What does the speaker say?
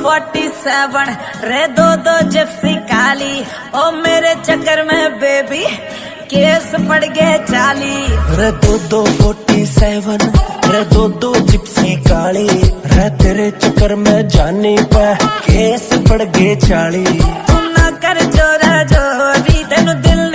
47 रे दो जिप्सी काली, ओ मेरे चक्कर में बेबी केस पड़ गए 40 रे 47 रे दो जिप्सी काली, रे तेरे चक्कर में जानी पे केस पड़ गए 40। तू ना कर जोरा जोरी, तेनू दिल